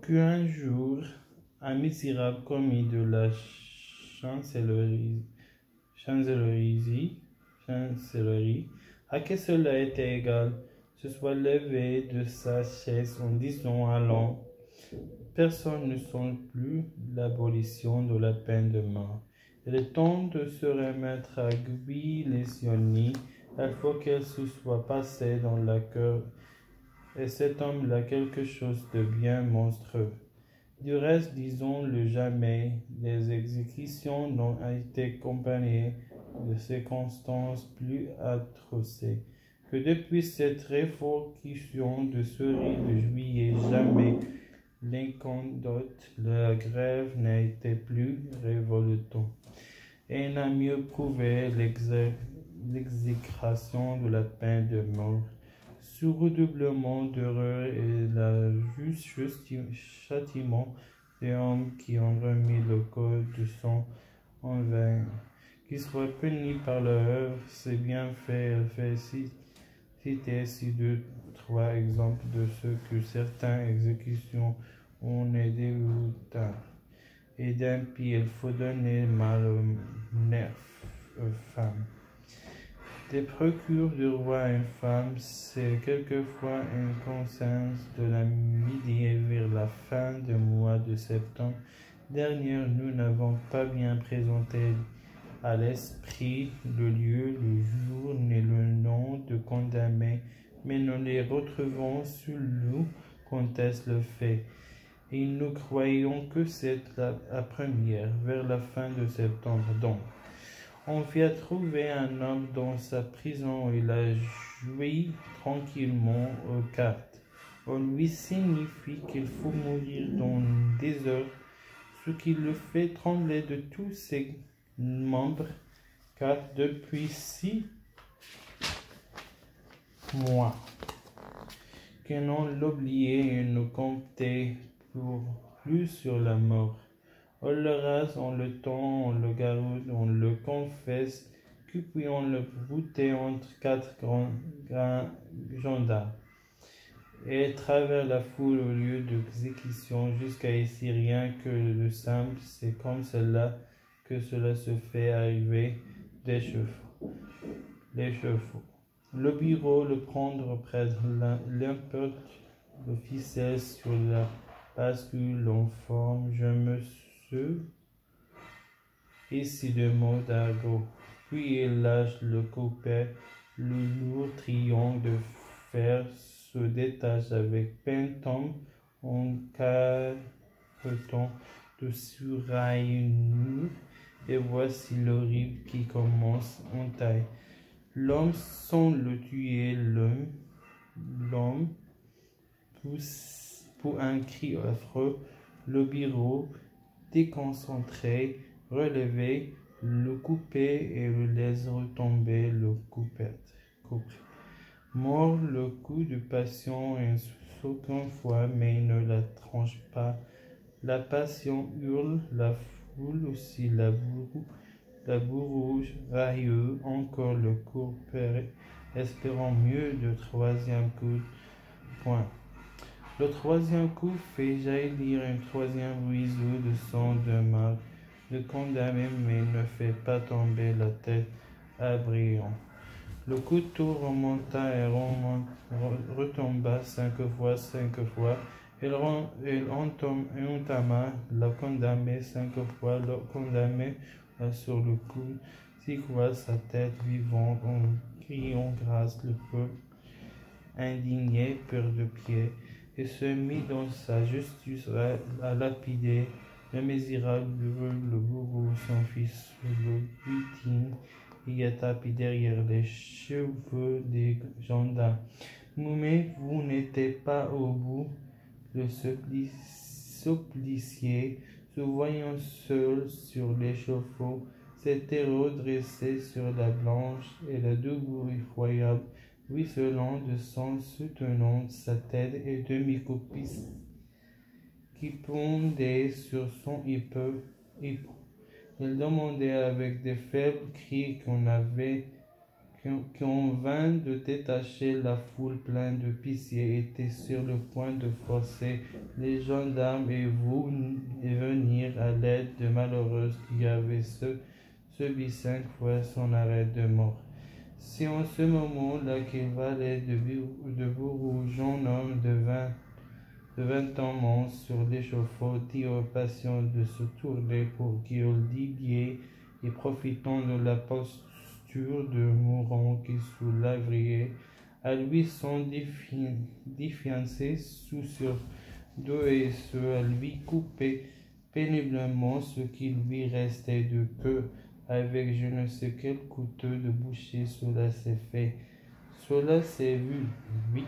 Qu'un jour, un misérable commis de la chancellerie, à qui cela était égal, se soit levé de sa chaise en disant allons, personne ne songe plus l'abolition de la peine de mort. Il est temps de se remettre à Guy-les-Sionis, il faut qu'elle se soit passée dans la cœur, et cet homme-là quelque chose de bien monstrueux. Du reste, disons-le jamais, les exécutions n'ont été accompagnées de circonstances plus atroces que depuis cette révocation de Cerise de juillet. Jamais l'inconduite de la grève n'a été plus révoltante et n'a mieux prouvé l'exécration de la peine de mort. Ce redoublement d'horreur est le juste châtiment des hommes qui ont remis le code de sang en vain. Qu'ils soient punis par leur œuvre, c'est bien fait. Elle fait citer ici 2-3 exemples de ce que certaines exécutions ont été dégoûtantes. Et d'un pied, il faut donner mal aux nerfs aux femmes. Des procures du roi infâme, c'est quelquefois une conscience de la midi et vers la fin du mois de septembre dernier, nous n'avons pas bien présenté à l'esprit le lieu, le jour, ni le nom de condamné, mais nous les retrouvons sous nous conteste le fait. Et nous croyons que c'est la première, vers la fin de septembre donc. On vient trouver un homme dans sa prison et il a joué tranquillement aux cartes. On lui signifie qu'il faut mourir dans des heures, ce qui le fait trembler de tous ses membres, car depuis 6 mois que l'on l'oubliait et ne comptait plus sur la mort. On le rase, on le tend, on le garoude, on le confesse, puis on le broutait entre 4 grands gendarmes. Et travers la foule au lieu d'exécution, jusqu'à ici rien que le simple, c'est comme cela que cela se fait arriver des chevaux. Les chevaux. Le bureau, le prendre près l'importe, le ficelle sur la bascule en forme, je me ici de mots d'argot. Puis il lâche le coupet, le lourd triangle de fer se détache avec peine, tombe en carton de surail nu, et voici l'horrible qui commence en taille. L'homme sans le tuer, l'homme pousse pour un cri affreux, le bureau déconcentré, relevé, le coupé et le laisse retomber le coupé. Mord le coup de passion une seconde fois, mais ne la tranche pas. La passion hurle, la foule aussi, la bourreau railleux, encore le coupé, espérant mieux de troisième coup. Point. Le troisième coup fait jaillir un troisième ruisseau de sang de marque, le condamné, mais ne fait pas tomber la tête à brillant. Le couteau remonta et retomba 5 fois. Il entama la condamnée 5 fois. Le condamné sur le coup, secoua sa tête vivante en criant grâce. Le peuple indigné perd de pied et se mit dans sa justice à lapider le misérable le bourreau, son fils, le butin, y a tapé derrière les cheveux des gendarmes. Mais vous n'étiez pas au bout. Le supplicié, se voyant seul sur l'échafaud, s'était redressé sur la blanche et la debout effroyable, ruisselant de sang soutenant sa tête et demi-copisse qui pendait sur son épaule. Il demandait avec des faibles cris qu'on avait qu'on vint de détacher la foule pleine de pitié, était sur le point de forcer les gendarmes et venir à l'aide de malheureux qui avaient subi 5 fois son arrêt de mort. C'est en ce moment-là qu'il valet de bourreau, jeune homme de 20 ans, monte sur l'échafaud, dit aux patients de se tourner pour qu'il l'idée et profitant de la posture de mourant qui sous l'avrier, à lui son défiancé sous sur dos et se à lui couper péniblement ce qui lui restait de queue, avec je ne sais quel couteau de boucher. Cela s'est fait, cela s'est vu, oui.